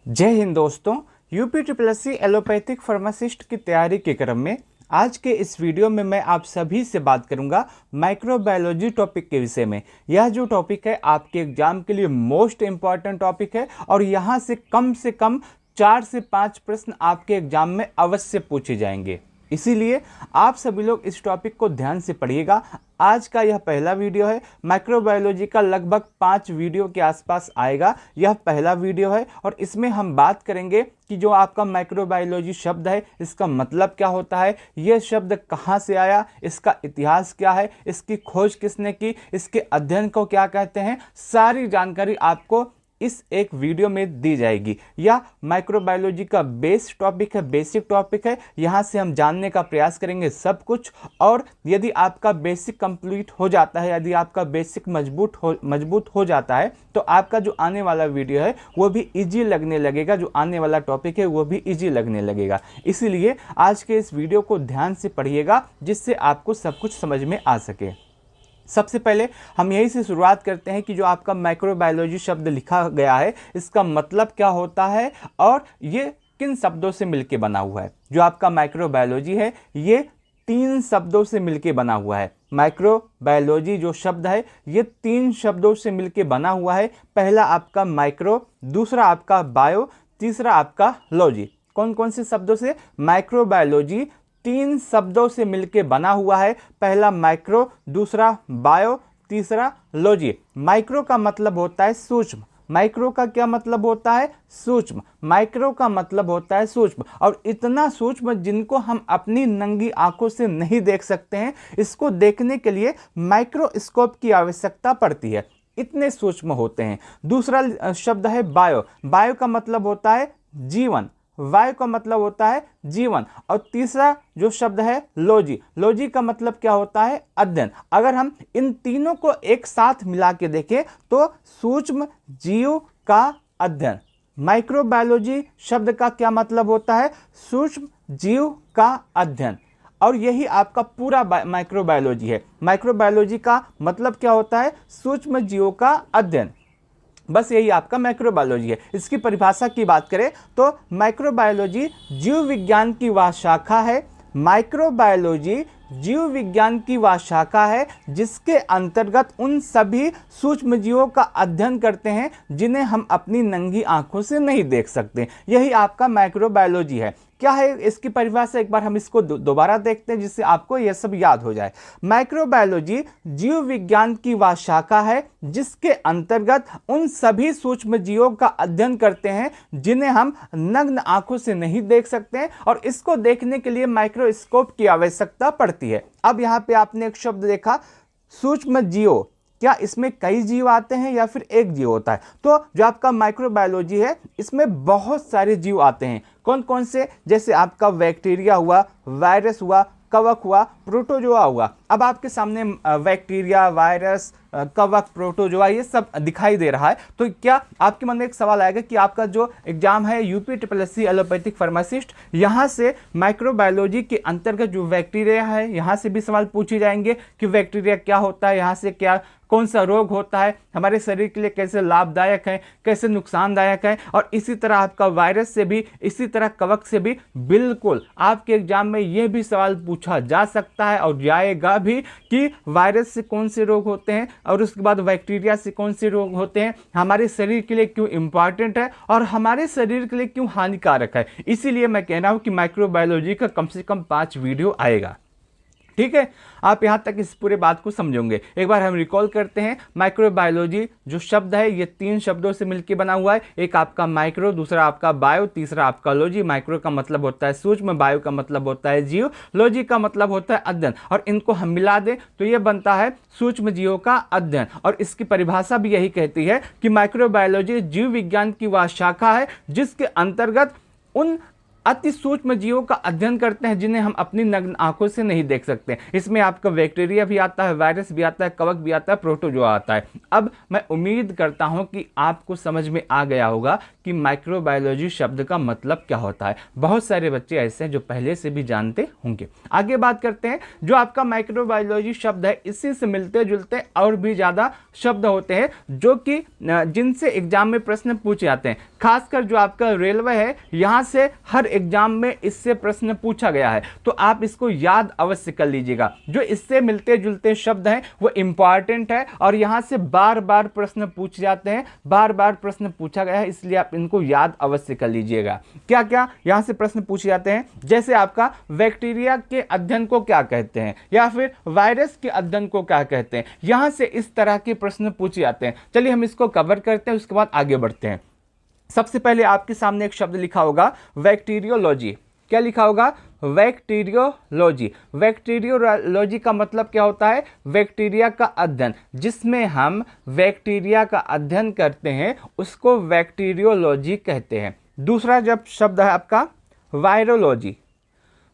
जय हिंद दोस्तों। UP triple S C allopathic pharmacist की तैयारी के क्रम में आज के इस वीडियो में मैं आप सभी से बात करूंगा माइक्रोबायोलॉजी टॉपिक के विषय में। यह जो टॉपिक है आपके एग्जाम के लिए मोस्ट इंपॉर्टेंट टॉपिक है और यहाँ से कम 4 से 5 प्रश्न आपके एग्जाम में अवश्य पूछे जाएंगे। इसीलिए आप सभी लोग इस टॉपिक को ध्यान से पढ़िएगा। आज का यह पहला वीडियो है। माइक्रोबायोलॉजी का लगभग 5 वीडियो के आसपास आएगा। यह पहला वीडियो है और इसमें हम बात करेंगे कि जो आपका माइक्रोबायोलॉजी शब्द है इसका मतलब क्या होता है, यह शब्द कहाँ से आया, इसका इतिहास क्या है, इसकी खोज किसने की, इसके अध्ययन को क्या कहते हैं, सारी जानकारी आपको इस एक वीडियो में दी जाएगी। यह माइक्रोबायोलॉजी का बेस टॉपिक है, बेसिक टॉपिक है। यहाँ से हम जानने का प्रयास करेंगे सब कुछ। और यदि आपका बेसिक कंप्लीट हो जाता है, यदि आपका बेसिक मजबूत हो जाता है तो आपका जो आने वाला वीडियो है वो भी इजी लगने लगेगा, जो आने वाला टॉपिक है वो भी इजी लगने लगेगा। इसीलिए आज के इस वीडियो को ध्यान से पढ़िएगा जिससे आपको सब कुछ समझ में आ सके। सबसे पहले हम यही से शुरुआत करते हैं कि जो आपका माइक्रोबायोलॉजी शब्द लिखा गया है इसका मतलब क्या होता है और ये किन शब्दों से मिलके बना हुआ है। जो आपका माइक्रोबायोलॉजी है ये 3 शब्दों से मिलके बना हुआ है। माइक्रोबायोलॉजी जो शब्द है ये 3 शब्दों से मिलके बना हुआ है। पहला आपका माइक्रो, दूसरा आपका बायो, तीसरा आपका लॉजी। कौन कौन से शब्दों से? माइक्रोबायोलॉजी 3 शब्दों से मिलके बना हुआ है। पहला माइक्रो, दूसरा बायो, तीसरा लॉजी। माइक्रो का मतलब होता है सूक्ष्म। माइक्रो का क्या मतलब होता है? सूक्ष्म। माइक्रो का मतलब होता है सूक्ष्म, और इतना सूक्ष्म जिनको हम अपनी नंगी आंखों से नहीं देख सकते हैं, इसको देखने के लिए माइक्रोस्कोप की आवश्यकता पड़ती है। इतने सूक्ष्म होते हैं। दूसरा शब्द है बायो। बायो का मतलब होता है जीवन। वायु का मतलब होता है जीवन। और तीसरा जो शब्द है लॉजी। लॉजी का मतलब क्या होता है? अध्ययन। अगर हम इन तीनों को एक साथ मिला के देखें तो सूक्ष्म जीव का अध्ययन। माइक्रोबायोलॉजी शब्द का क्या मतलब होता है? सूक्ष्म जीव का अध्ययन। और यही आपका पूरा माइक्रोबायोलॉजी है। माइक्रोबायोलॉजी का मतलब क्या होता है? सूक्ष्म जीवों का अध्ययन। बस यही आपका माइक्रोबायोलॉजी है। इसकी परिभाषा की बात करें तो माइक्रोबायोलॉजी जीव विज्ञान की वह शाखा है। माइक्रोबायोलॉजी जीव विज्ञान की वह शाखा है जिसके अंतर्गत उन सभी सूक्ष्म जीवों का अध्ययन करते हैं जिन्हें हम अपनी नंगी आंखों से नहीं देख सकते। यही आपका माइक्रोबायोलॉजी है। क्या है इसकी परिभाषा? एक बार हम इसको दोबारा देखते हैं जिससे आपको यह सब याद हो जाए। माइक्रोबायोलॉजी जीव विज्ञान की वह शाखा है जिसके अंतर्गत उन सभी सूक्ष्म जीवों का अध्ययन करते हैं जिन्हें हम नग्न आंखों से नहीं देख सकते हैं, और इसको देखने के लिए माइक्रोस्कोप की आवश्यकता पड़ती है। अब यहाँ पे आपने एक शब्द देखा, सूक्ष्म जीव। क्या इसमें कई जीव आते हैं या फिर एक जीव होता है? तो जो आपका माइक्रोबायोलॉजी है इसमें बहुत सारे जीव आते हैं। कौन कौन से? जैसे आपका बैक्टीरिया हुआ, वायरस हुआ, कवक हुआ, प्रोटोजोआ हुआ। अब आपके सामने बैक्टीरिया, वायरस, कवक, प्रोटोजोआ ये सब दिखाई दे रहा है। तो क्या आपके मन में एक सवाल आएगा कि आपका जो एग्जाम है UP triple S C allopathic pharmacist, यहाँ से माइक्रोबायोलॉजी के अंतर्गत जो बैक्टीरिया है यहाँ से भी सवाल पूछे जाएंगे कि बैक्टीरिया क्या होता है, यहाँ से क्या कौन सा रोग होता है, हमारे शरीर के लिए कैसे लाभदायक है, कैसे नुकसानदायक है। और इसी तरह आपका वायरस से भी, इसी तरह कवक से भी बिल्कुल आपके एग्जाम में यह भी सवाल पूछा जा सकता है और जाएगा भी कि वायरस से कौन से रोग होते हैं और उसके बाद बैक्टीरिया से कौन से रोग होते हैं, हमारे शरीर के लिए क्यों इंपॉर्टेंट है और हमारे शरीर के लिए क्यों हानिकारक है। इसीलिए मैं कह रहा हूं कि माइक्रोबायोलॉजी का कम से कम 5 वीडियो आएगा। ठीक है, आप यहां तक इस पूरे बात को समझोगे। एक बार हम रिकॉल करते हैं। माइक्रोबायोलॉजी जो शब्द है ये 3 शब्दों से मिलकर बना हुआ है। एक आपका माइक्रो, दूसरा आपका बायो, तीसरा आपका लॉजी। माइक्रो का मतलब होता है सूक्ष्म, बायो का मतलब होता है जीव, लॉजी का मतलब होता है अध्ययन। और इनको हम मिला दें तो ये बनता है सूक्ष्म जीवों का अध्ययन। और इसकी परिभाषा भी यही कहती है कि माइक्रोबायोलॉजी जीव विज्ञान की वह शाखा है जिसके अंतर्गत उन अति सूक्ष्म जीवों का अध्ययन करते हैं जिन्हें हम अपनी नग्न आंखों से नहीं देख सकते। इसमें आपका बैक्टीरिया भी आता है, वायरस भी आता है, कवक भी आता है, प्रोटोजोआ आता है। अब मैं उम्मीद करता हूं कि आपको समझ में आ गया होगा कि माइक्रोबायोलॉजी शब्द का मतलब क्या होता है। बहुत सारे बच्चे ऐसे हैं जो पहले से भी जानते होंगे। आगे बात करते हैं, जो आपका माइक्रोबायोलॉजी शब्द है इसी से मिलते जुलते और भी ज़्यादा शब्द होते हैं जो कि जिनसे एग्जाम में प्रश्न पूछे जाते हैं। खासकर जो आपका रेलवे है, यहाँ से हर एग्जाम में इससे प्रश्न पूछा गया है, तो आप इसको याद अवश्य कर लीजिएगा। जो इससे मिलते जुलते शब्द हैं वो इंपॉर्टेंट है और यहाँ से बार बार प्रश्न पूछे जाते हैं, बार बार प्रश्न पूछा गया है, इसलिए आप इनको याद अवश्य कर लीजिएगा। क्या क्या यहाँ से प्रश्न पूछे जाते हैं, जैसे आपका बैक्टीरिया के अध्ययन को क्या कहते हैं, या फिर वायरस के अध्ययन को क्या कहते हैं, यहाँ से इस तरह के प्रश्न पूछे जाते हैं। चलिए हम इसको कवर करते हैं, उसके बाद आगे बढ़ते हैं। सबसे पहले आपके सामने एक शब्द लिखा होगा बैक्टीरियोलॉजी। क्या लिखा होगा? बैक्टीरियोलॉजी। बैक्टीरियोलॉजी का मतलब क्या होता है? बैक्टीरिया का अध्ययन। जिसमें हम बैक्टीरिया का अध्ययन करते हैं उसको बैक्टीरियोलॉजी कहते हैं। दूसरा जब शब्द है आपका वायरोलॉजी।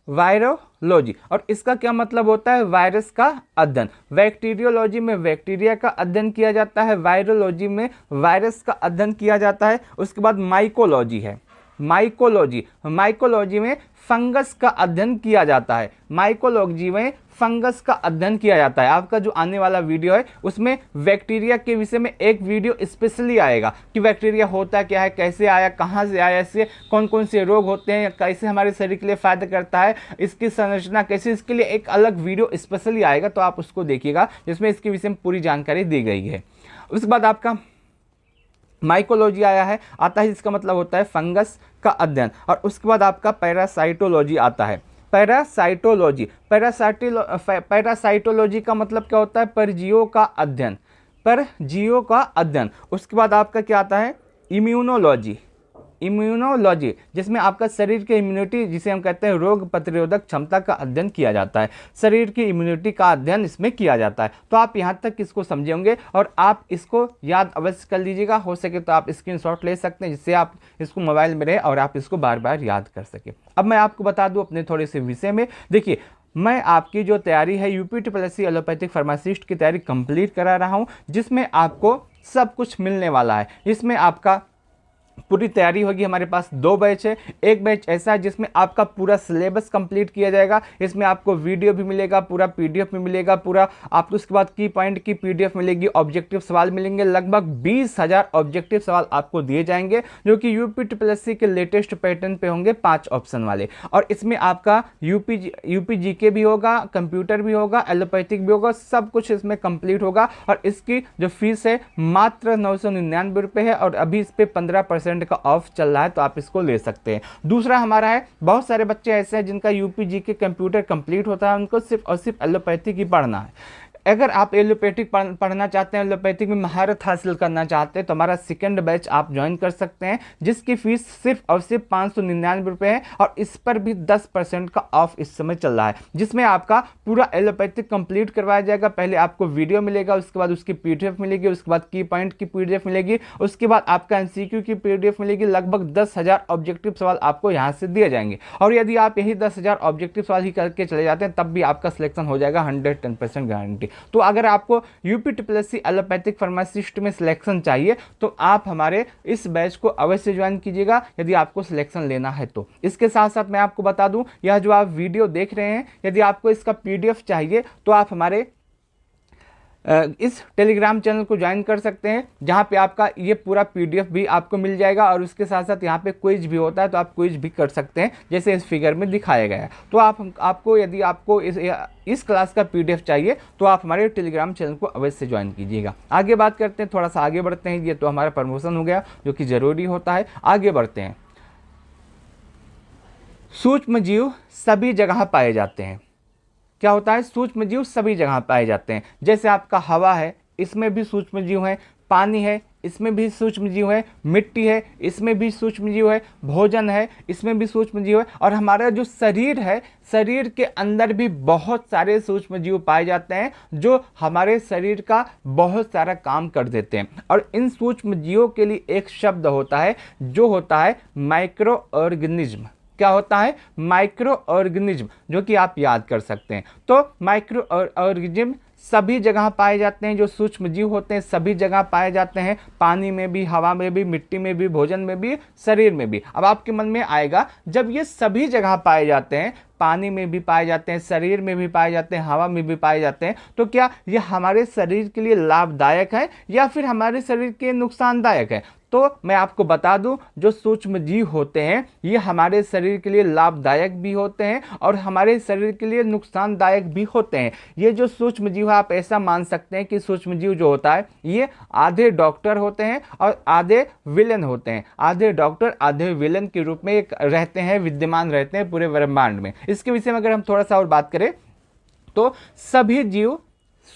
वायरोलॉजी, और इसका क्या मतलब होता है? वायरस का अध्ययन। बैक्टीरियोलॉजी में बैक्टीरिया का अध्ययन किया जाता है, वायरोलॉजी में वायरस का अध्ययन किया जाता है। उसके बाद माइकोलॉजी है। माइकोलॉजी में फंगस का अध्ययन किया जाता है। माइकोलॉजी में फंगस का अध्ययन किया जाता है। आपका जो आने वाला वीडियो है उसमें बैक्टीरिया के विषय में एक वीडियो स्पेशली आएगा कि बैक्टीरिया होता क्या है, कैसे आया, कहाँ से आया, इससे कौन कौन से रोग होते हैं, कैसे हमारे शरीर के लिए फायदा करता है, इसकी संरचना कैसे, इसके लिए एक अलग वीडियो स्पेशली आएगा, तो आप उसको देखिएगा जिसमें इसके विषय में पूरी जानकारी दी गई है। उसके बाद आपका माइकोलॉजी आता है जिसका मतलब होता है फंगस का अध्ययन। और उसके बाद आपका पैरासाइटोलॉजी आता है। पैरासाइटोलॉजी का मतलब क्या होता है? परजीवियों का अध्ययन। उसके बाद आपका क्या आता है? इम्यूनोलॉजी, जिसमें आपका शरीर के इम्यूनिटी, जिसे हम कहते हैं रोग प्रतिरोधक क्षमता का अध्ययन किया जाता है। शरीर की इम्यूनिटी का अध्ययन इसमें किया जाता है। तो आप यहाँ तक इसको समझे होंगे और आप इसको याद अवश्य कर लीजिएगा। हो सके तो आप स्क्रीनशॉट ले सकते हैं जिससे आप इसको मोबाइल में रहे और आप इसको बार बार याद कर सकें। अब मैं आपको बता दूँ अपने थोड़े से विषय में। देखिए, मैं आपकी जो तैयारी है UPSSC एलोपैथिक फार्मासिस्ट की तैयारी कंप्लीट करा रहा हूँ, जिसमें आपको सब कुछ मिलने वाला है। इसमें आपका पूरी तैयारी होगी। हमारे पास 2 बैच है। एक बैच ऐसा है जिसमें आपका पूरा सिलेबस कंप्लीट किया जाएगा। इसमें आपको वीडियो भी मिलेगा, पूरा PDF में मिलेगा, पूरा आपको उसके बाद की पॉइंट की PDF मिलेगी, ऑब्जेक्टिव सवाल मिलेंगे। लगभग 20,000 ऑब्जेक्टिव सवाल आपको दिए जाएंगे जो कि UPSSC के लेटेस्ट पैटर्न पे होंगे, 5 ऑप्शन वाले। और इसमें आपका यूपी GK भी होगा, कंप्यूटर भी होगा, एलोपैथिक भी होगा, सब कुछ इसमें कंप्लीट होगा। और इसकी जो फीस है मात्र 999 रुपये है और अभी इस पर 15% का ऑफ चल रहा है, तो आप इसको ले सकते हैं। दूसरा हमारा है, बहुत सारे बच्चे ऐसे हैं जिनका UP GK कंप्यूटर कंप्लीट होता है, उनको सिर्फ और सिर्फ एलोपैथिक ही पढ़ना है। अगर आप एलोपैथिक पढ़ना चाहते हैं, एलोपैथिक में महारत हासिल करना चाहते हैं, तो हमारा सेकंड बैच आप ज्वाइन कर सकते हैं, जिसकी फीस सिर्फ और सिर्फ 599 रुपये है। और इस पर भी 10% का ऑफ इस समय चल रहा है, जिसमें आपका पूरा एलोपैथिक कंप्लीट करवाया जाएगा। पहले आपको वीडियो मिलेगा, उसके बाद उसकी PDF मिलेगी, उसके बाद की पॉइंट की PDF मिलेगी, उसके बाद आपका MCQ की PDF मिलेगी। लगभग 10,000 ऑब्जेक्टिव सवाल आपको यहाँ से दिए जाएंगे। और यदि आप यही 10,000 ऑब्जेक्टिव सवाल ही करके चले जाते हैं तब भी आपका सिलेक्शन हो जाएगा, 110% गारंटी। तो अगर आपको UPSSC एलोपैथिक फार्मासिस्ट में सिलेक्शन चाहिए तो आप हमारे इस बैच को अवश्य ज्वाइन कीजिएगा, यदि आपको सिलेक्शन लेना है तो। इसके साथ साथ मैं आपको बता दूं, यह जो आप वीडियो देख रहे हैं, यदि आपको इसका PDF चाहिए तो आप हमारे इस टेलीग्राम चैनल को ज्वाइन कर सकते हैं, जहां पे आपका ये पूरा PDF भी आपको मिल जाएगा। और उसके साथ साथ यहाँ पे क्विज भी होता है, तो आप क्विज भी कर सकते हैं जैसे इस फिगर में दिखाया गया है। तो आपको यदि आपको इस क्लास का PDF चाहिए तो आप हमारे टेलीग्राम चैनल को अवश्य ज्वाइन कीजिएगा। आगे बात करते हैं, थोड़ा सा आगे बढ़ते हैं। ये तो हमारा प्रमोशन हो गया जो कि ज़रूरी होता है। आगे बढ़ते हैं। सूक्ष्म जीव सभी जगह पाए जाते हैं। क्या होता है? सूक्ष्म जीव सभी जगह पाए जाते हैं। जैसे आपका हवा है, इसमें भी सूक्ष्म जीव है, पानी है, इसमें भी सूक्ष्म जीव है, मिट्टी है, इसमें भी सूक्ष्म जीव है, भोजन है, इसमें भी सूक्ष्म जीव है। और हमारा जो शरीर है, शरीर के अंदर भी बहुत सारे सूक्ष्म जीव पाए जाते हैं जो हमारे शरीर का बहुत सारा काम कर देते हैं। और इन सूक्ष्म जीवों के लिए एक शब्द होता है जो होता है माइक्रो ऑर्गेनिज्म। क्या होता है? माइक्रो ऑर्गेनिज्म, जो कि आप याद कर सकते हैं। तो माइक्रो ऑर्गेनिज्म सभी जगह पाए जाते हैं, जो सूक्ष्म जीव होते हैं सभी जगह पाए जाते हैं, पानी में भी, हवा में भी, मिट्टी में भी, भोजन में भी, शरीर में भी। अब आपके मन में आएगा, जब ये सभी जगह पाए जाते हैं, पानी में भी पाए जाते हैं, शरीर में भी पाए जाते हैं, हवा में भी पाए जाते हैं, तो क्या ये हमारे शरीर के लिए लाभदायक है या फिर हमारे शरीर के नुकसानदायक है? तो मैं आपको बता दूं, जो सूक्ष्म जीव होते हैं ये हमारे शरीर के लिए लाभदायक भी होते हैं और हमारे शरीर के लिए नुकसानदायक भी होते हैं। ये जो सूक्ष्म जीव है, आप ऐसा मान सकते हैं कि सूक्ष्म जीव जो होता है ये आधे डॉक्टर होते हैं और आधे विलेन होते हैं। आधे डॉक्टर आधे विलेन के रूप में एक रहते हैं, विद्यमान रहते हैं पूरे ब्रह्मांड में। इसके विषय में अगर हम थोड़ा सा और बात करें तो सभी जीव,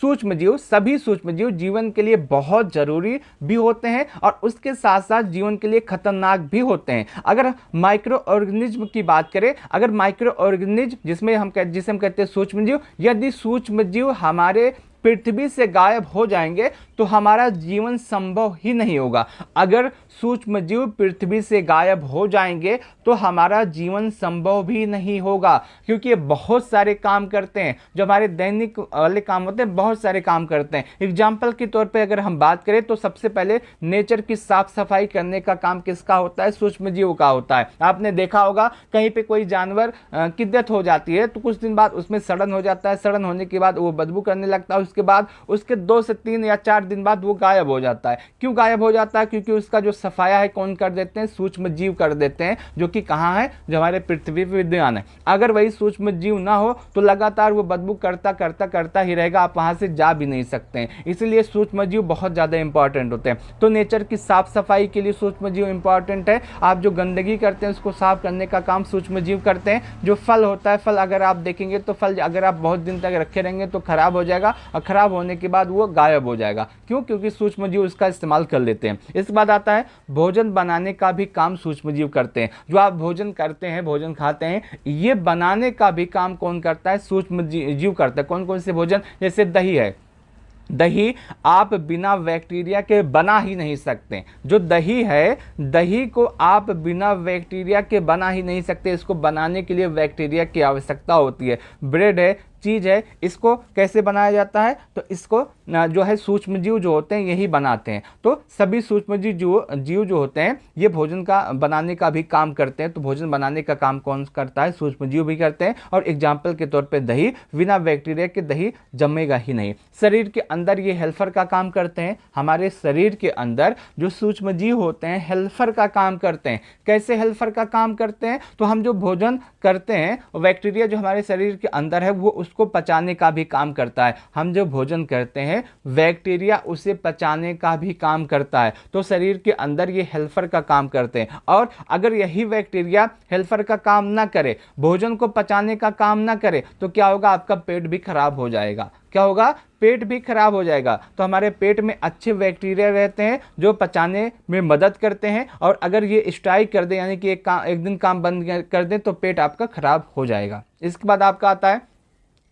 सूक्ष्म जीव, सभी सूक्ष्म जीव जीवन के लिए बहुत जरूरी भी होते हैं और उसके साथ साथ जीवन के लिए खतरनाक भी होते हैं। अगर माइक्रो ऑर्गेनिज्म की बात करें, अगर माइक्रो ऑर्गेनिज्म जिसे हम कहते हैं सूक्ष्म जीव, यदि सूक्ष्म जीव हमारे पृथ्वी से गायब हो जाएंगे तो हमारा जीवन संभव ही नहीं होगा। अगर सूक्ष्म जीव पृथ्वी से गायब हो जाएंगे तो हमारा जीवन संभव भी नहीं होगा, क्योंकि ये बहुत सारे काम करते हैं, जो हमारे दैनिक वाले काम होते हैं, बहुत सारे काम करते हैं। एग्जाम्पल के तौर पे अगर हम बात करें तो सबसे पहले नेचर की साफ सफाई करने का काम किसका होता है? सूक्ष्म जीव का होता है। आपने देखा होगा कहीं पे कोई जानवर की डेथ हो जाती है तो कुछ दिन बाद उसमें सड़न हो जाता है, सड़न होने के बाद वो बदबू करने लगता है, उसके बाद उसके 2 से 3 या 4 दिन बाद वो गायब हो जाता है। क्यों गायब हो जाता है? क्योंकि उसका जो सफाया है कौन कर देते हैं? सूक्ष्म जीव कर देते हैं, जो कि कहाँ है? जो हमारे पृथ्वी पर विद्यमान है। अगर वही सूक्ष्म जीव ना हो तो लगातार वो बदबू करता करता करता ही रहेगा, आप वहां से जा भी नहीं सकते हैं। इसलिए सूक्ष्म जीव बहुत ज्यादा इंपॉर्टेंट होते हैं। तो नेचर की साफ सफाई के लिए सूक्ष्म जीव इंपॉर्टेंट है। आप जो गंदगी करते हैं उसको साफ करने का काम सूक्ष्म जीव करते हैं। जो फल होता है, फल अगर आप देखेंगे तो फल अगर आप बहुत दिन तक रखे रहेंगे तो खराब हो जाएगा और खराब होने के बाद वो गायब हो जाएगा। क्यों? क्योंकि सूक्ष्म जीव उसका इस्तेमाल कर लेते हैं। इसके बाद आता है भोजन बनाने का भी काम सूक्ष्म जीव करते हैं। जो आप भोजन करते हैं, भोजन खाते हैं, ये बनाने का भी काम कौन करता है? सूक्ष्म जीव करता है। कौन कौन से भोजन? जैसे दही है, दही आप बिना बैक्टीरिया के बना ही नहीं सकते। जो दही है, दही को आप बिना बैक्टीरिया के बना ही नहीं सकते। इसको बनाने के लिए बैक्टीरिया की आवश्यकता होती है। ब्रेड है, चीज़ है, इसको कैसे बनाया जाता है? तो इसको जो है सूक्ष्म जीव जो होते हैं यही बनाते हैं। तो सभी सूक्ष्म जीव जो होते हैं ये भोजन का बनाने का भी काम करते हैं। तो भोजन बनाने का काम कौन करता है? सूक्ष्म जीव भी करते हैं। और एग्जाम्पल के तौर पे दही, बिना बैक्टीरिया के दही जमेगा ही नहीं। शरीर के अंदर ये हेल्पर का काम करते हैं। हमारे शरीर के अंदर जो सूक्ष्म जीव होते हैं हेल्पर का काम करते हैं। कैसे हेल्पर का काम करते हैं? तो हम जो भोजन करते हैं, बैक्टीरिया जो हमारे शरीर के अंदर है वो उसको पचाने का भी काम करता है। हम जो भोजन करते हैं बैक्टीरिया उसे पचाने का भी काम करता है। तो शरीर के अंदर ये हेल्पर का काम करते हैं। और अगर यही बैक्टीरिया हेल्पर का काम ना करे, भोजन को पचाने का काम ना करे, तो क्या होगा? आपका पेट भी खराब हो जाएगा। क्या होगा? पेट भी खराब हो जाएगा। तो हमारे पेट में अच्छे बैक्टीरिया रहते हैं जो पचाने में मदद करते हैं, और अगर ये स्ट्राइक कर दे, यानी कि एक दिन काम बंद कर दे, तो पेट आपका खराब हो जाएगा। इसके बाद आपका आता है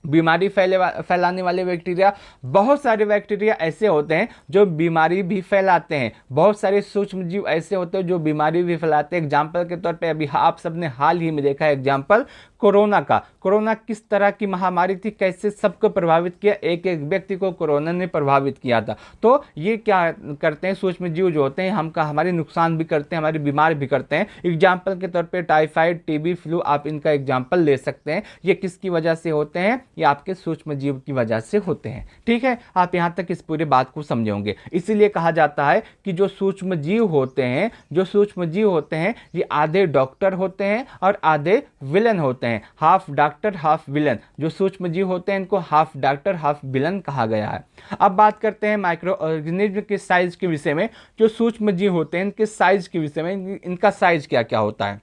बीमारी फैलाने वाले बैक्टीरिया। बहुत सारे बैक्टीरिया ऐसे होते हैं जो बीमारी भी फैलाते हैं। बहुत सारे सूक्ष्म जीव ऐसे होते हैं जो बीमारी भी फैलाते हैं। एग्जाम्पल के तौर पे अभी आप सबने हाल ही में देखा है एग्जाम्पल कोरोना का। कोरोना किस तरह की महामारी थी, कैसे सबको प्रभावित किया, एक एक व्यक्ति को कोरोना ने प्रभावित किया था। तो ये क्या करते हैं? सूक्ष्म जीव जो होते हैं हमारे नुकसान भी करते हैं, हमारे बीमार भी करते हैं। एग्जाम्पल के तौर पे टाइफाइड, टीबी, फ्लू, आप इनका एग्जाम्पल ले सकते हैं। ये किसकी वजह से होते हैं? ये आपके सूक्ष्म जीव की वजह से होते हैं। ठीक है, आप यहाँ तक इस पूरी बात को समझोगे। इसीलिए कहा जाता है कि जो सूक्ष्म जीव होते हैं, ये आधे डॉक्टर होते हैं और आधे विलन होते हैं। Half doctor half villain. जो सूक्ष्म जीव होते हैं इनको हाफ डॉक्टर हाफ विलन कहा गया है। अब बात करते हैं माइक्रो ऑर्गेनिज्म के साइज के विषय में। जो सूक्ष्म जीव होते हैं इनके साइज के विषय में, इनका साइज क्या क्या होता है।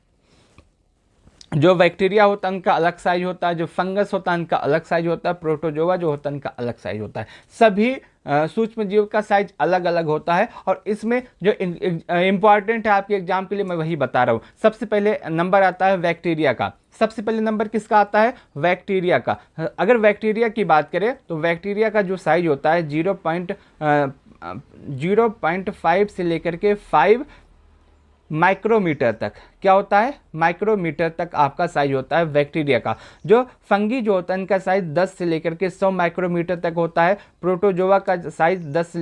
जो बैक्टीरिया होता है उनका अलग साइज होता है, जो फंगस होता है उनका अलग साइज होता है, प्रोटोजोआ जो होता है उनका अलग साइज होता है। सभी सूक्ष्म जीव का साइज अलग अलग होता है। और इसमें जो इंपॉर्टेंट है आपके एग्जाम के लिए मैं वही बता रहा हूँ। सबसे पहले नंबर आता है बैक्टीरिया का। सबसे पहले नंबर किसका आता है? बैक्टीरिया का। अगर बैक्टीरिया की बात करें तो बैक्टीरिया का जो साइज होता है 0.5 से लेकर के 5 माइक्रोमीटर तक। क्या होता है, माइक्रोमीटर तक आपका साइज होता है बैक्टीरिया का। जो फंगी जो होता है इनका साइज 10 से लेकर के 100 माइक्रोमीटर तक होता है। प्रोटोजोआ का साइज 10 से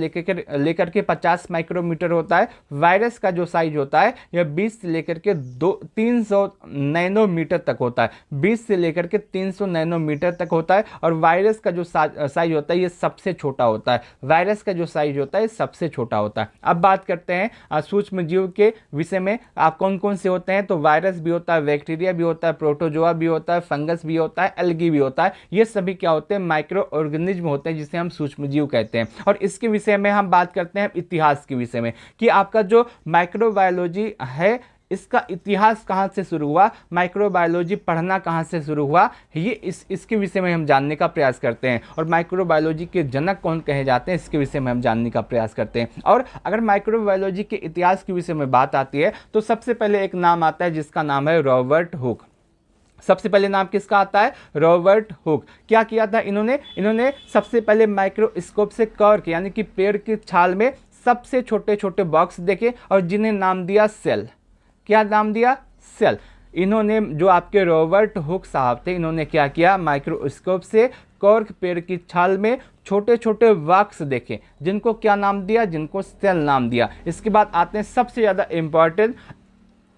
लेकर के 50 माइक्रोमीटर होता है। वायरस का जो साइज होता है यह 20 से लेकर के 300 नैनोमीटर तक होता है। 20 से लेकर के 300 नैनोमीटर तक होता है। और वायरस का जो साइज होता है ये सबसे छोटा होता है। वायरस का जो साइज होता है सबसे छोटा होता है। अब बात करते हैं सूक्ष्म जीव के विषय में। कौन कौन से होते हैं, तो वायरस भी होता है, बैक्टीरिया भी होता है, प्रोटोजोआ भी होता है, फंगस भी होता है, एल्गी भी होता है। ये सभी क्या होते हैं, माइक्रो ऑर्गेनिज्म होते हैं जिसे हम सूक्ष्म जीव कहते हैं। और इसके विषय में हम बात करते हैं इतिहास के विषय में कि आपका जो माइक्रोबायोलॉजी है इसका इतिहास कहाँ से शुरू हुआ, माइक्रोबायोलॉजी पढ़ना कहाँ से शुरू हुआ, ये इसके विषय में हम जानने का प्रयास करते हैं। और माइक्रोबायोलॉजी के जनक कौन कहे जाते हैं इसके विषय में हम जानने का प्रयास करते हैं। और अगर माइक्रोबायोलॉजी के इतिहास के विषय में बात आती है तो सबसे पहले एक नाम आता है जिसका नाम है रॉबर्ट हुक। सबसे पहले नाम किसका आता है, रॉबर्ट हुक। क्या किया था इन्होंने सबसे पहले माइक्रोस्कोप से कॉर्क यानी कि पेड़ की छाल में सबसे छोटे छोटे बॉक्स देखे और जिन्हें नाम दिया सेल। क्या नाम दिया, सेल। इन्होंने जो आपके रॉबर्ट हुक साहब थे इन्होंने क्या किया, माइक्रोस्कोप से कॉर्क पेड़ की छाल में छोटे छोटे बॉक्स देखे जिनको क्या नाम दिया, जिनको सेल नाम दिया। इसके बाद आते हैं सबसे ज़्यादा इंपॉर्टेंट,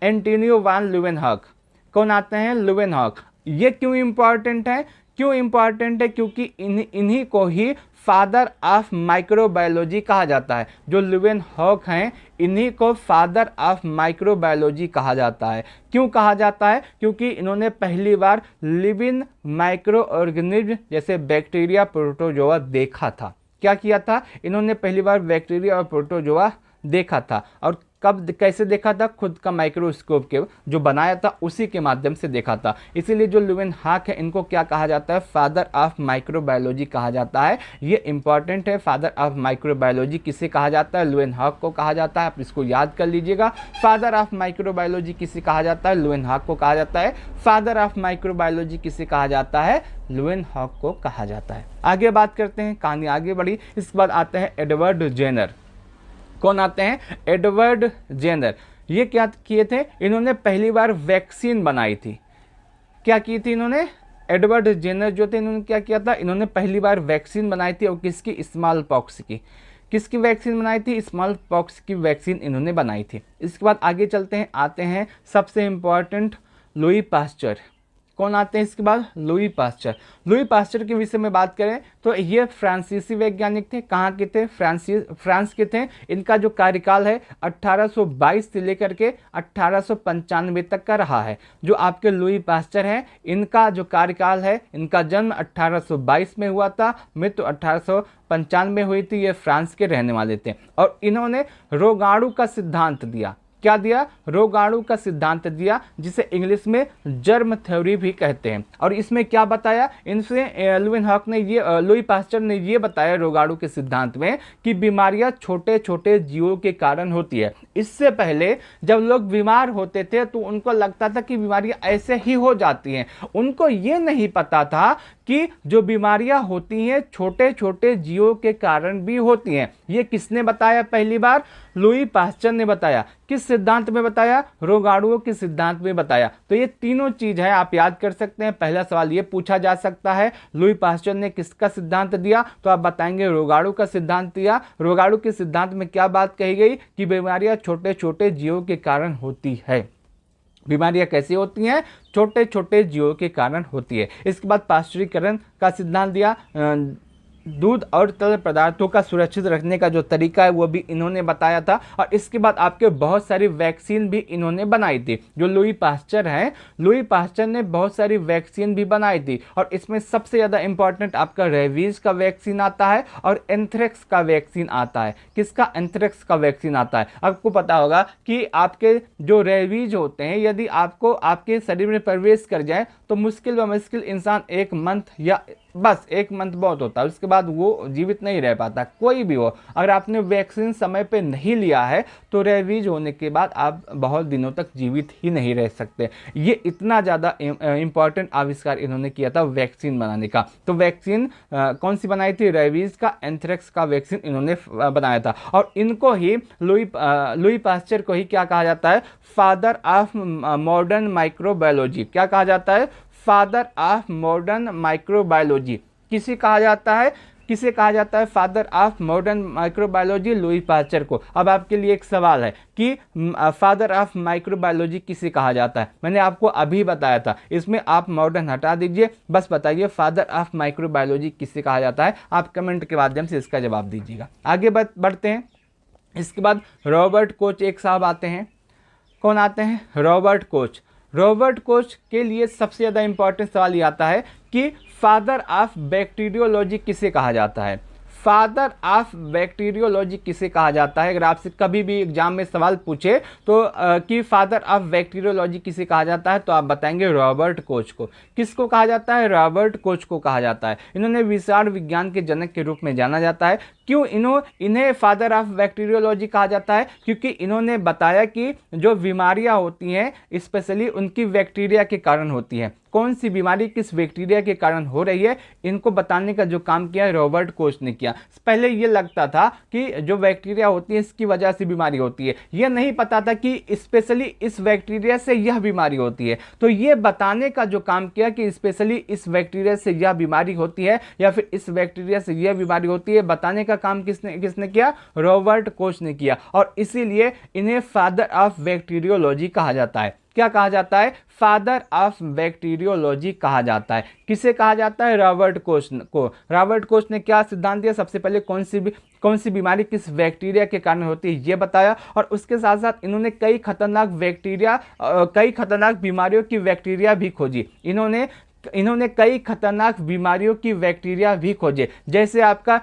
एंटोनियो वान ल्यूवेनहॉक। कौन आते हैं, ल्यूवेनहॉक। ये क्यों इंपॉर्टेंट है, क्योंकि इन्हीं को ही फादर ऑफ माइक्रोबायोलॉजी कहा जाता है। जो ल्यूवेनहॉक हैं इन्हीं को फादर ऑफ माइक्रोबायोलॉजी कहा जाता है। क्यों कहा जाता है, क्योंकि इन्होंने पहली बार लिविंग माइक्रो ऑर्गेनिज्म जैसे बैक्टीरिया, प्रोटोजोआ देखा था। क्या किया था, इन्होंने पहली बार बैक्टीरिया और प्रोटोजोआ देखा था। और कब, कैसे देखा था, खुद का माइक्रोस्कोप के जो बनाया था उसी के माध्यम से देखा था। इसीलिए जो ल्यूवेनहॉक है इनको क्या कहा जाता है, फादर ऑफ माइक्रोबायोलॉजी कहा जाता है। ये इंपॉर्टेंट है, फादर ऑफ माइक्रोबायोलॉजी किसे कहा जाता है, ल्यूवेनहॉक को कहा जाता है। आप इसको याद कर लीजिएगा, फादर ऑफ माइक्रोबायोलॉजी किसे कहा जाता है, ल्यूवेनहॉक को कहा जाता है। फादर ऑफ माइक्रोबायोलॉजी किसे कहा जाता है, ल्यूवेनहॉक को कहा जाता है। आगे बात करते हैं, कहानी आगे बढ़ी। इसके बाद आते हैं एडवर्ड जेनर। कौन आते हैं, एडवर्ड जेनर। ये क्या किए थे, इन्होंने पहली बार वैक्सीन बनाई थी। क्या की थी इन्होंने, एडवर्ड जेनर जो थे इन्होंने क्या किया था, इन्होंने पहली बार वैक्सीन बनाई थी। और किसकी, स्मॉल पॉक्स की। किसकी वैक्सीन बनाई थी, स्मॉल पॉक्स की वैक्सीन इन्होंने बनाई थी। इसके बाद आगे चलते हैं, आते हैं सबसे इंपॉर्टेंट, लुई पास्चर। कौन आते हैं इसके बाद, लुई पास्चर। लुई पास्चर के विषय में बात करें तो ये फ्रांसीसी वैज्ञानिक थे। कहाँ के थे, फ्रांस के थे। इनका जो कार्यकाल है 1822 से लेकर के 1895 तक का रहा है। जो आपके लुई पास्चर हैं इनका जो कार्यकाल है, इनका जन्म 1822 में हुआ था, मृत्यु 1895 में हुई थी। ये फ्रांस के रहने वाले थे। और इन्होंने रोगाणु का सिद्धांत दिया। क्या दिया, रोगाणु का सिद्धांत दिया, जिसे इंग्लिश में जर्म थ्योरी भी कहते हैं। और इसमें क्या बताया, इनसे ल्यूवेनहॉक ने ये, लुई पास्चर ने ये बताया रोगाणु के सिद्धांत में कि बीमारियां छोटे छोटे जीवों के कारण होती है। इससे पहले जब लोग बीमार होते थे तो उनको लगता था कि बीमारियां ऐसे ही हो जाती हैं। उनको ये नहीं पता था कि जो बीमारियां होती हैं छोटे छोटे जीवों के कारण भी होती हैं। ये किसने बताया, पहली बार लुई पास्चर ने बताया। किस सिद्धांत में बताया, रोगाणुओं के सिद्धांत में बताया। तो ये तीनों चीज है, आप याद कर सकते हैं। पहला सवाल ये पूछा जा सकता है, लुई पास्चर ने किसका सिद्धांत दिया, तो आप बताएंगे रोगाणु का सिद्धांत दिया। रोगाणु के सिद्धांत में क्या बात कही गई कि बीमारियां छोटे छोटे जीवों के कारण होती है। बीमारियां कैसी होती हैं, छोटे छोटे जीवों के कारण होती है। इसके बाद पाश्चुरीकरण का सिद्धांत दिया। दूध और तरल पदार्थों का सुरक्षित रखने का जो तरीका है वो भी इन्होंने बताया था। और इसके बाद आपके बहुत सारी वैक्सीन भी इन्होंने बनाई थी। जो लुई पास्चर हैं, लुई पास्चर ने बहुत सारी वैक्सीन भी बनाई थी। और इसमें सबसे ज़्यादा इंपॉर्टेंट आपका रेबीज का वैक्सीन आता है और एंथ्रेक्स का वैक्सीन आता है। किसका, एंथ्रेक्स का वैक्सीन आता है। आपको पता होगा कि आपके जो रेबीज होते हैं यदि आपको आपके शरीर में प्रवेश कर जाए तो मुश्किल व मुश्किल इंसान 1 मंथ या बस 1 मंथ बहुत होता है, उसके बाद वो जीवित नहीं रह पाता। कोई भी हो, अगर आपने वैक्सीन समय पे नहीं लिया है तो रेबीज होने के बाद आप बहुत दिनों तक जीवित ही नहीं रह सकते। ये इतना ज़्यादा इम्पॉर्टेंट आविष्कार इन्होंने किया था वैक्सीन बनाने का। तो वैक्सीन कौन सी बनाई थी? रेबीज का, एंथ्रेक्स का वैक्सीन इन्होंने बनाया था। और इनको ही लुई पास्चर को ही क्या कहा जाता है? Father of modern microbiology. क्या कहा जाता है? Father of modern microbiology. किसे कहा जाता है? किसे कहा जाता है father of modern microbiology? Louis Pasteur को। अब आपके लिए एक सवाल है कि फादर ऑफ माइक्रोबायोलॉजी किसे कहा जाता है? मैंने आपको अभी बताया था, इसमें आप मॉडर्न हटा दीजिए, बस बताइए फादर ऑफ माइक्रोबायोलॉजी किसे कहा जाता है। आप कमेंट के माध्यम से इसका जवाब दीजिएगा। आगे बढ़ते हैं। इसके बाद रॉबर्ट कोच एक साहब आते हैं। कौन आते हैं? Robert Koch. रॉबर्ट कोच के लिए सबसे ज़्यादा इंपॉर्टेंट सवाल ये आता है कि फादर ऑफ बैक्टीरियोलॉजी किसे कहा जाता है? फादर ऑफ बैक्टीरियोलॉजी किसे कहा जाता है? अगर आपसे कभी भी एग्जाम में सवाल पूछे तो कि फादर ऑफ बैक्टीरियोलॉजी किसे कहा जाता है, तो आप बताएंगे रॉबर्ट कोच को। किसको कहा जाता है? रॉबर्ट कोच को कहा जाता है। इन्होंने विषाणु विज्ञान के जनक के रूप में जाना जाता है। क्यों इन्हें फादर ऑफ बैक्टीरियोलॉजी कहा जाता है? क्योंकि इन्होंने बताया कि जो बीमारियां होती हैं स्पेशली उनकी बैक्टीरिया के कारण होती हैं। कौन सी बीमारी किस बैक्टीरिया के कारण हो रही है, इनको बताने का जो काम किया रॉबर्ट कोच ने किया। पहले ये लगता था कि जो बैक्टीरिया होती है इसकी वजह से बीमारी होती है, ये नहीं पता था कि स्पेशली इस बैक्टीरिया से यह बीमारी होती है। तो ये बताने का जो काम किया कि स्पेशली इस बैक्टीरिया से यह बीमारी होती है या फिर इस बैक्टीरिया से यह बीमारी होती है, बताने का काम किसने किया? रॉबर्ट कोच ने किया। और इसीलिए इन्हें फादर ऑफ बैक्टीरियोलॉजी कहा जाता है। क्या कहा जाता है? फादर ऑफ बैक्टीरियोलॉजी कहा जाता है। किसे कहा जाता है? रॉबर्ट कोच को। रॉबर्ट कोच ने क्या सिद्धांत दिया? सबसे पहले कौन सी बीमारी किस बैक्टीरिया के कारण होती है ये बताया, और उसके साथ साथ इन्होंने कई खतरनाक बीमारियों की बैक्टीरिया भी खोजी। इन्होंने कई खतरनाक बीमारियों की बैक्टीरिया भी खोजे, जैसे आपका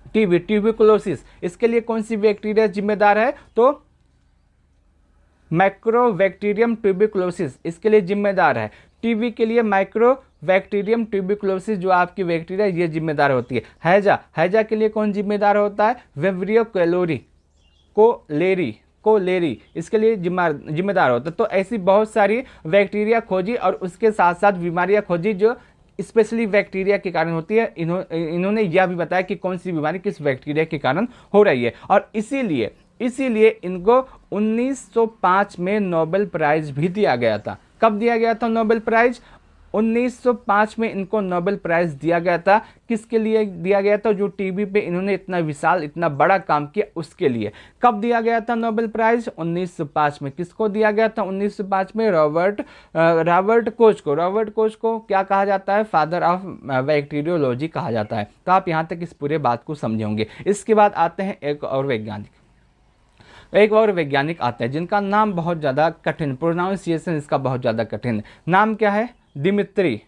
ट्यूबरकुलोसिस। इसके लिए कौन सी बैक्टीरिया जिम्मेदार है? तो माइक्रोबैक्टीरियम ट्यूबरकुलोसिस इसके लिए जिम्मेदार है। टीबी के लिए माइक्रोबैक्टीरियम ट्यूबरकुलोसिस जो आपकी बैक्टीरिया ये जिम्मेदार होती है। हैजा के लिए कौन जिम्मेदार होता है? विब्रियो कोलेरी इसके लिए जिम्मेदार होता है। तो ऐसी बहुत सारी बैक्टीरिया खोजी और उसके साथ साथ बीमारियां खोजी जो स्पेशली बैक्टीरिया के कारण होती है। इन्होंने यह भी बताया कि कौन सी बीमारी किस बैक्टीरिया के कारण हो रही है। और इसीलिए इनको 1905 में नोबेल प्राइज भी दिया गया था। कब दिया गया था नोबेल प्राइज? 1905 में इनको नोबेल प्राइज दिया गया था। किसके लिए दिया गया था? जो टीबी पे इन्होंने इतना विशाल इतना बड़ा काम किया उसके लिए। कब दिया गया था नोबेल प्राइज? 1905 में। किसको दिया गया था 1905 में? रॉबर्ट कोच को। रॉबर्ट कोच को क्या कहा जाता है? फादर ऑफ बैक्टीरियोलॉजी कहा जाता है। तो आप यहाँ तक इस पूरे बात को समझे होंगे। इसके बाद आते हैं एक और वैज्ञानिक आते हैं जिनका नाम बहुत ज़्यादा कठिन, प्रोनाउंसिएशन इसका बहुत ज़्यादा कठिन। नाम क्या है? दिमित्री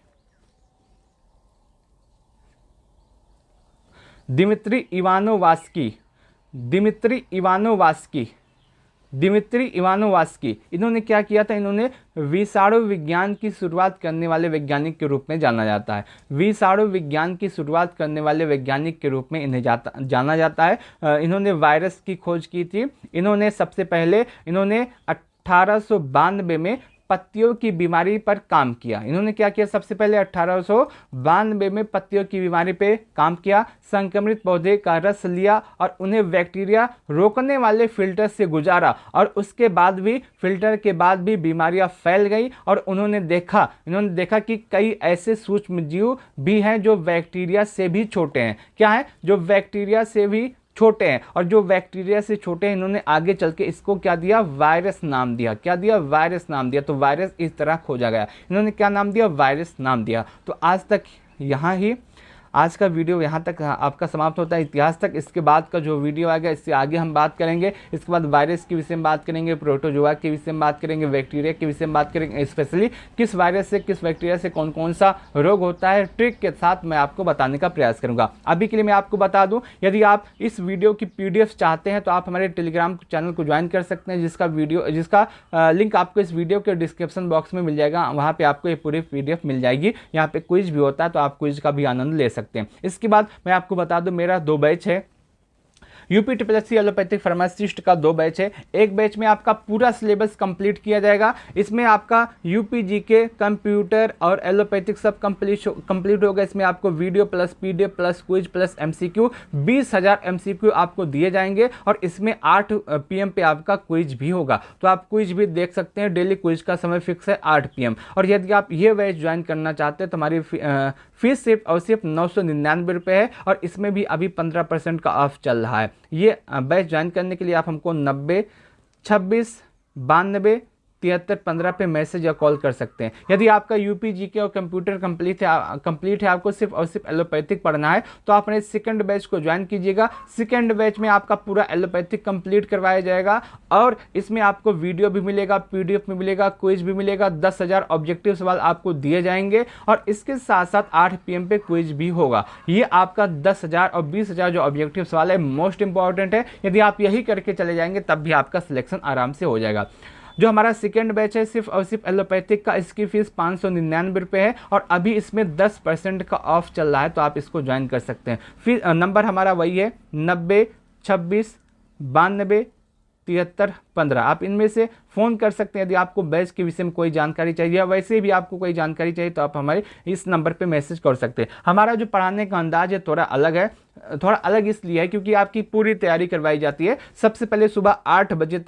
इवानोवास्की। इन्होंने क्या किया था? इन्होंने विषाणु विज्ञान की शुरुआत करने वाले वैज्ञानिक के रूप में जाना जाता है। विषाणु विज्ञान की शुरुआत करने वाले वैज्ञानिक के रूप में इन्हें जाना जाता है। इन्होंने वायरस की खोज की थी। इन्होंने सबसे पहले 1892 में पत्तियों की बीमारी पर काम किया। इन्होंने क्या किया? सबसे पहले 1892 में पत्तियों की बीमारी पे काम किया। संक्रमित पौधे का रस लिया और उन्हें बैक्टीरिया रोकने वाले फिल्टर से गुजारा, और उसके बाद भी फिल्टर के बाद भी बीमारियां फैल गई। और इन्होंने देखा कि कई ऐसे सूक्ष्म जीव भी हैं जो बैक्टीरिया से भी छोटे हैं। क्या है? जो बैक्टीरिया से भी छोटे हैं। और जो बैक्टीरिया से छोटे हैं इन्होंने आगे चल के इसको क्या दिया? वायरस नाम दिया। क्या दिया? वायरस नाम दिया। तो वायरस इस तरह खोजा गया। इन्होंने क्या नाम दिया? वायरस नाम दिया। तो आज तक आज का वीडियो यहाँ तक आपका समाप्त होता है, इतिहास तक। इसके बाद का जो वीडियो आएगा इससे आगे हम बात करेंगे। इसके बाद वायरस के विषय में बात करेंगे, प्रोटोजोआ के विषय में बात करेंगे, बैक्टीरिया के विषय में बात करेंगे, स्पेशली किस वायरस से किस बैक्टीरिया से कौन कौन सा रोग होता है, ट्रिक के साथ मैं आपको बताने का प्रयास करूंगा। अभी के लिए मैं आपको बता दूं, यदि आप इस वीडियो की पीडीएफ चाहते हैं तो आप हमारे टेलीग्राम चैनल को ज्वाइन कर सकते हैं, जिसका लिंक आपको इस वीडियो के डिस्क्रिप्शन बॉक्स में मिल जाएगा। वहाँ पे आपको ये पूरी पीडीएफ मिल जाएगी। यहाँ पे क्विज भी होता है तो आप क्विज का भी आनंद ले सकते हैं। इसके बाद मैं आपको बता दूं, मेरा 2 बैच है। यूपीट्रिपलएससी एलोपैथिक फार्मासिस्ट का 2 बैच है। एक बैच में आपका पूरा सिलेबस कंप्लीट किया जाएगा। इसमें आपका यूपीजी के कंप्यूटर और एलोपैथिक सब कंप्लीट होगा। इसमें आपको video plus PDF plus quiz plus MCQ 20,000 MCQ आपको दिए जाएंगे और इसमें 8 PM पे आपका क्विज भी होगा, तो आप क्विज भी देख सकते हैं। डेली क्विज का समय फिक्स है 8 PM। और यदि आप ये बैच ज्वाइन करना चाहते हैं तो हमारी फीस सिर्फ और सिर्फ 999 रुपये है और इसमें भी अभी 15% का ऑफ चल रहा है। ये बैच ज्वाइन करने के लिए आप हमको 90 26 92 73 15 पे मैसेज या कॉल कर सकते हैं। यदि आपका यूपीजी के और कंप्यूटर कंप्लीट है, आपको सिर्फ और सिर्फ एलोपैथिक पढ़ना है तो आप अपने सेकंड बैच को ज्वाइन कीजिएगा। सेकंड बैच में आपका पूरा एलोपैथिक कंप्लीट करवाया जाएगा और इसमें आपको वीडियो भी मिलेगा, पीडीएफ भी मिलेगा, क्विज भी मिलेगा। 10,000 ऑब्जेक्टिव सवाल आपको दिए जाएंगे और इसके साथ साथ 8 PM पे क्विज भी होगा। ये आपका 10,000 और 20,000 जो ऑब्जेक्टिव सवाल है मोस्ट इंपॉर्टेंट है। यदि आप यही करके चले जाएंगे तब भी आपका सिलेक्शन आराम से हो जाएगा। जो हमारा सेकेंड बैच है सिर्फ और सिर्फ एलोपैथिक का, इसकी फीस 599 रुपये है और अभी इसमें 10% का ऑफ चल रहा है, तो आप इसको ज्वाइन कर सकते हैं। फिर नंबर हमारा वही है 90 26 92 73 15। आप इनमें से फ़ोन कर सकते हैं यदि आपको बैच के विषय में कोई जानकारी चाहिए, वैसे भी आपको कोई जानकारी चाहिए तो आप हमारे इस नंबर पे मैसेज कर सकते हैं। हमारा जो पढ़ाने का अंदाज है थोड़ा अलग है। थोड़ा अलग इसलिए है क्योंकि आपकी पूरी तैयारी करवाई जाती है। सबसे पहले सुबह 8 बजे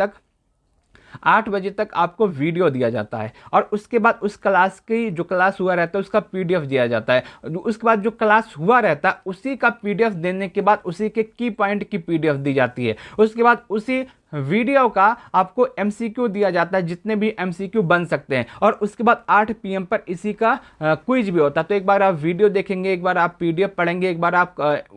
तक आपको वीडियो दिया जाता है और उसके बाद उस क्लास की जो क्लास हुआ रहता है उसका पीडीएफ दिया जाता है। उसके बाद जो क्लास हुआ रहता है उसी का पीडीएफ देने के बाद उसी के की पॉइंट की पीडीएफ दी जाती है। उसके बाद उसी वीडियो का आपको एमसीक्यू दिया जाता है, जितने भी एमसीक्यू बन सकते हैं, और उसके बाद 8 PM पर इसी का क्विज भी होता है। तो एक बार आप वीडियो देखेंगे, एक बार आप पीडीएफ पढ़ेंगे, एक बार आप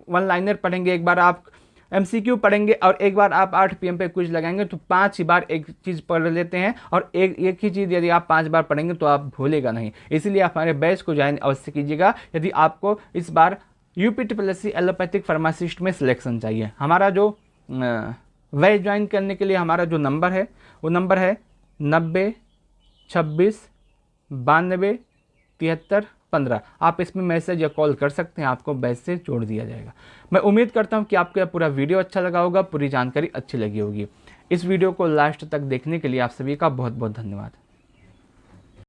वन लाइनर पढ़ेंगे, एक बार आप एमसीक्यू पढ़ेंगे और एक बार आप 8 PM पे क्विज लगाएंगे। तो 5 ही बार एक चीज़ पढ़ लेते हैं और एक ही चीज़ यदि आप 5 बार पढ़ेंगे तो आप भूलेगा नहीं। इसीलिए आप हमारे बैच को ज्वाइन अवश्य कीजिएगा यदि आपको इस बार यूपीट्रिपलएससी एलोपैथिक फार्मासिस्ट में सिलेक्शन चाहिए। हमारा जो बैच ज्वाइन करने के लिए हमारा जो नंबर है वो नंबर है 90 26 92 73 15। आप इसमें मैसेज या कॉल कर सकते हैं, आपको बैच से जोड़ दिया जाएगा। मैं उम्मीद करता हूं कि आपको यह पूरा वीडियो अच्छा लगा होगा, पूरी जानकारी अच्छी लगी होगी। इस वीडियो को लास्ट तक देखने के लिए आप सभी का बहुत बहुत धन्यवाद।